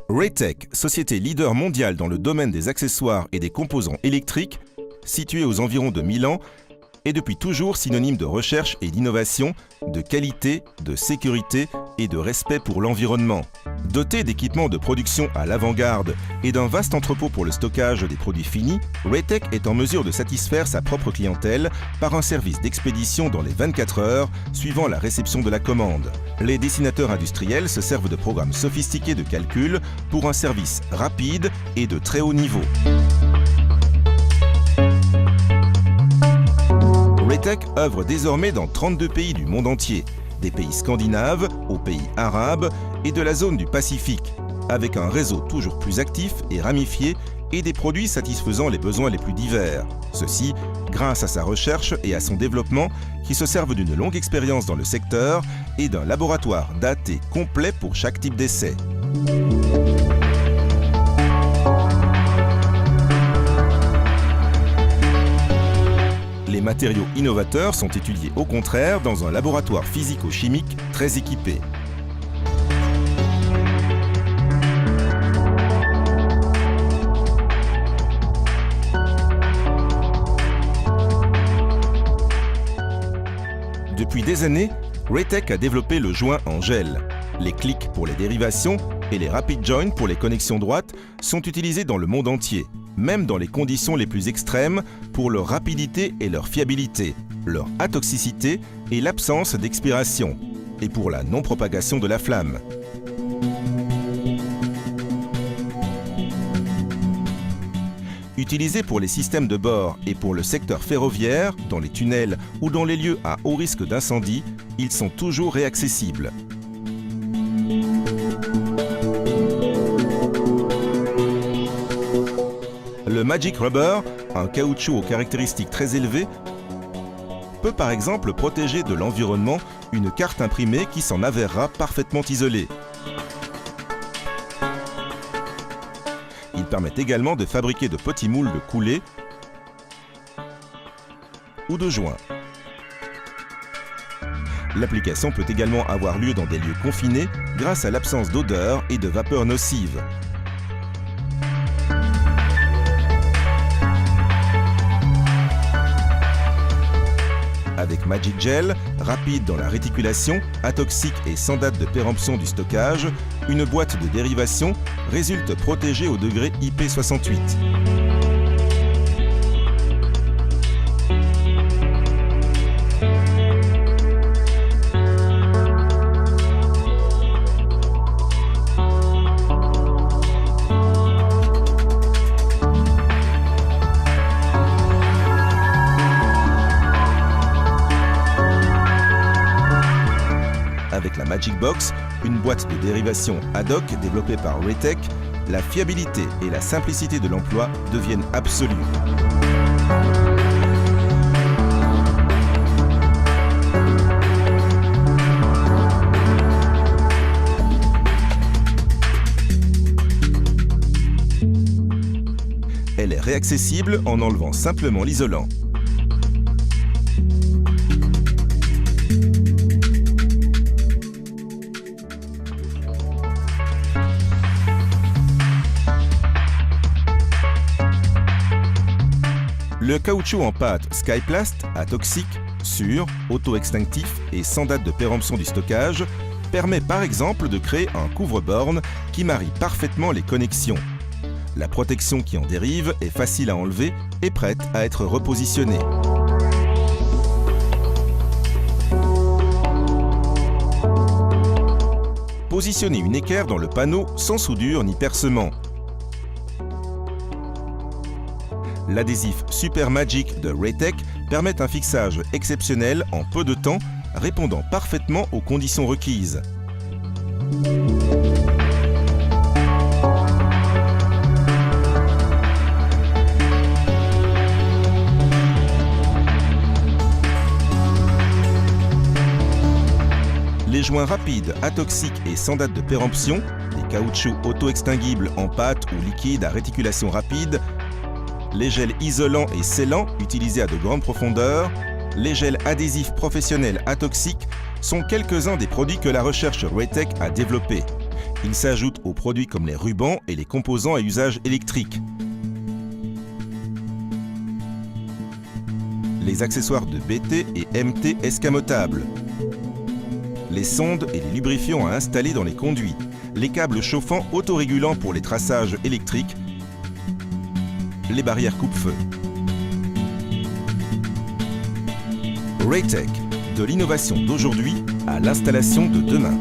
Raytech, société leader mondiale dans le domaine des accessoires et des composants électriques, située aux environs de Milan, est depuis toujours synonyme de recherche et d'innovation, de qualité, de sécurité et de respect pour l'environnement. Doté d'équipements de production à l'avant-garde et d'un vaste entrepôt pour le stockage des produits finis, Raytech est en mesure de satisfaire sa propre clientèle par un service d'expédition dans les 24 heures suivant la réception de la commande. Les dessinateurs industriels se servent de programmes sophistiqués de calcul pour un service rapide et de très haut niveau. Raytech œuvre désormais dans 32 pays du monde entier, des pays scandinaves aux pays arabes et de la zone du Pacifique, avec un réseau toujours plus actif et ramifié et des produits satisfaisant les besoins les plus divers. Ceci grâce à sa recherche et à son développement qui se servent d'une longue expérience dans le secteur et d'un laboratoire daté complet pour chaque type d'essai. Les matériaux innovateurs sont étudiés au contraire dans un laboratoire physico-chimique très équipé. Depuis des années, Raytech a développé le joint en gel. Les clics pour les dérivations et les rapid joints pour les connexions droites sont utilisés dans le monde entier, même dans les conditions les plus extrêmes pour leur rapidité et leur fiabilité, leur atoxicité et l'absence d'expiration, et pour la non-propagation de la flamme. Utilisés pour les systèmes de bord et pour le secteur ferroviaire, dans les tunnels ou dans les lieux à haut risque d'incendie, ils sont toujours réaccessibles. Le Magic Rubber, un caoutchouc aux caractéristiques très élevées, peut par exemple protéger de l'environnement une carte imprimée qui s'en avérera parfaitement isolée. Il permet également de fabriquer de petits moules de coulées ou de joints. L'application peut également avoir lieu dans des lieux confinés grâce à l'absence d'odeur et de vapeurs nocives. Avec Magic Gel, rapide dans la réticulation, atoxique et sans date de péremption du stockage, une boîte de dérivation résulte protégée au degré IP68. Avec la Magic Box, une boîte de dérivation ad hoc développée par Raytech, la fiabilité et la simplicité de l'emploi deviennent absolues. Elle est réaccessible en enlevant simplement l'isolant. Le caoutchouc en pâte Skyplast, atoxique, sûr, auto-extinctif et sans date de péremption du stockage, permet par exemple de créer un couvre-borne qui marie parfaitement les connexions. La protection qui en dérive est facile à enlever et prête à être repositionnée. Positionnez une équerre dans le panneau sans soudure ni percement. L'adhésif Super Magic de Raytech permet un fixage exceptionnel en peu de temps, répondant parfaitement aux conditions requises. Les joints rapides, atoxiques et sans date de péremption, les caoutchoucs auto-extinguibles en pâte ou liquide à réticulation rapide, les gels isolants et scellants utilisés à de grandes profondeurs, les gels adhésifs professionnels atoxiques sont quelques-uns des produits que la recherche Raytech a développés. Ils s'ajoutent aux produits comme les rubans et les composants à usage électrique. Les accessoires de BT et MT escamotables. Les sondes et les lubrifiants à installer dans les conduits. Les câbles chauffants autorégulants pour les traçages électriques. Les barrières coupe-feu. Raytech, de l'innovation d'aujourd'hui à l'installation de demain.